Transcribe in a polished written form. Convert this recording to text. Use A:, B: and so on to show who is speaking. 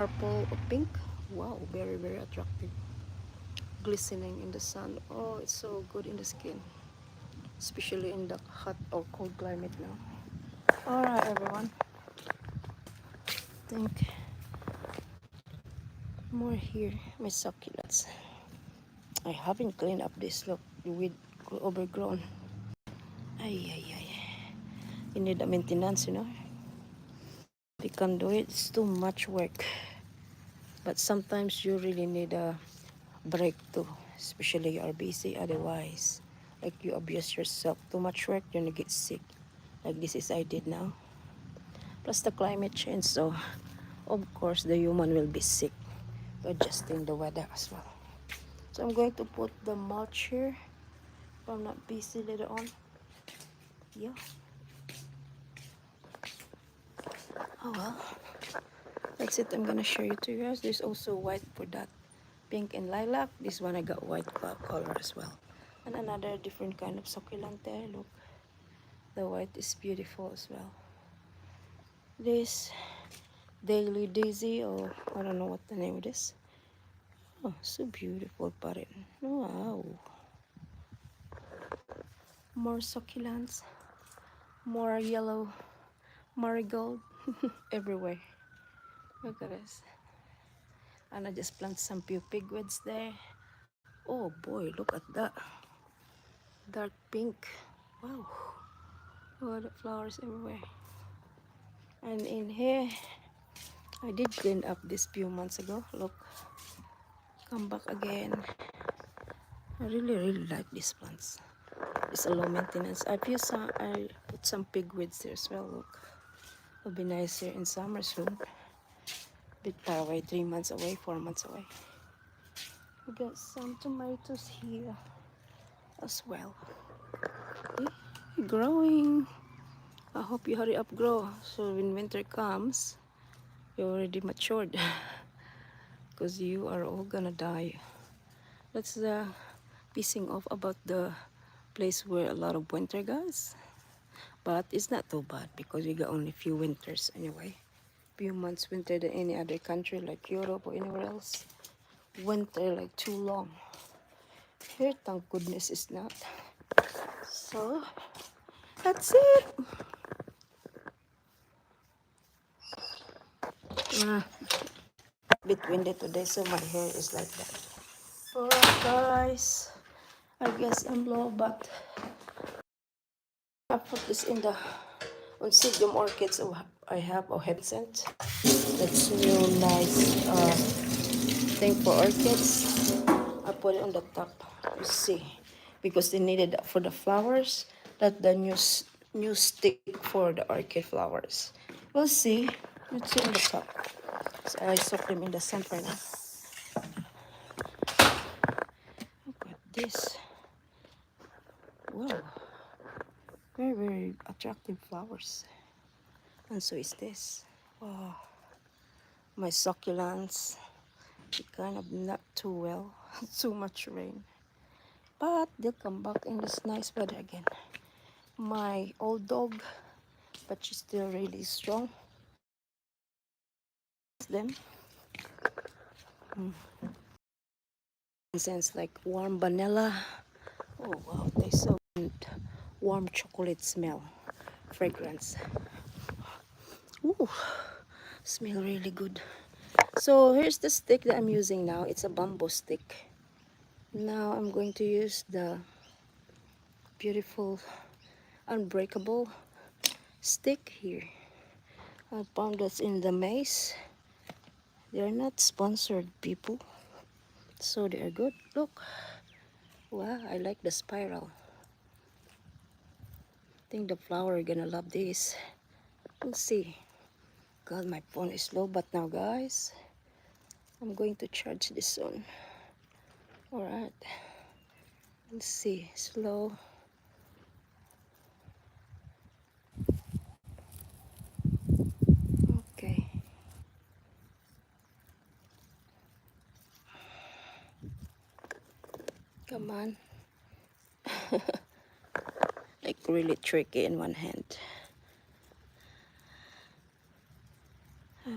A: purple or pink. Wow, very, very attractive. Glistening in the sun. Oh, it's so good in the skin, especially in the hot or cold climate now. Alright, everyone. Think more here. My succulents. I haven't cleaned up this. Look, the weed overgrown. Ay, ay, ay. You need a maintenance, you know. You can do it. It's too much work. But sometimes you really need a break too, especially you are busy. Otherwise, like you abuse yourself too much work, you're gonna get sick. Like this is I did now. Plus the climate change, so of course the human will be sick. Adjusting the weather as well. So I'm going to put the mulch here if I'm not busy later on. Yeah. Oh well. That's it. I'm gonna show you to you guys. There's also white for that. Pink and lilac. This one I got white color as well. And another different kind of succulent there. Look. The white is beautiful as well. This Daily Daisy, or I don't know what the name of this. Oh, so beautiful pa rin. Wow. More succulents. More yellow marigold everywhere. Look at this. And I just planted some few pigweeds there. Oh boy, look at that. Dark pink. Wow. Oh, the flowers everywhere. And in here, I did clean up this few months ago. Look. Come back again. I really like these plants. It's a low maintenance. I put some pigweeds there as well. Look. It'll be nice here in summer soon. Bit far away, 3 months away, 4 months away. We got some tomatoes here as well. Growing. I hope you hurry up grow so when winter comes you're already matured because you are all gonna die. That's the pissing off about the place where a lot of winter guys, but it's not too bad because we got only few winters anyway, few months winter than any other country like Europe or anywhere else. Winter like too long. Here, thank goodness it's not. So that's it. Bit windy today, so my hair is like that. Alright guys, I guess I'm low, but I put this in the Oncidium orchids I have or have sent. That's new nice thing for orchids. I put it on the top. You see, because they needed that for the flowers. That the new stick for the orchid flowers. We'll see. Let's see on the top. So I soak them in the sun for now. Look at this. Wow. Very attractive flowers. And so is this. Wow. My succulents, kind of not too well. Too much rain. But they'll come back in this nice weather again. My old dog, but she's still really strong. Them. Scents like warm vanilla. Oh wow, they so good. Warm chocolate smell. Fragrance. Ooh, smell really good. So here's the stick that I'm using now. It's a bamboo stick. Now I'm going to use the beautiful unbreakable stick here. I found this in the maze. They're not sponsored, people, so they are good. Look, wow, I like the spiral. I think the flower are gonna love this. We'll see. God, my phone is low, but now guys, I'm going to charge this on. Alright, let's see. Slow. Okay. Come on. Like really tricky in one hand.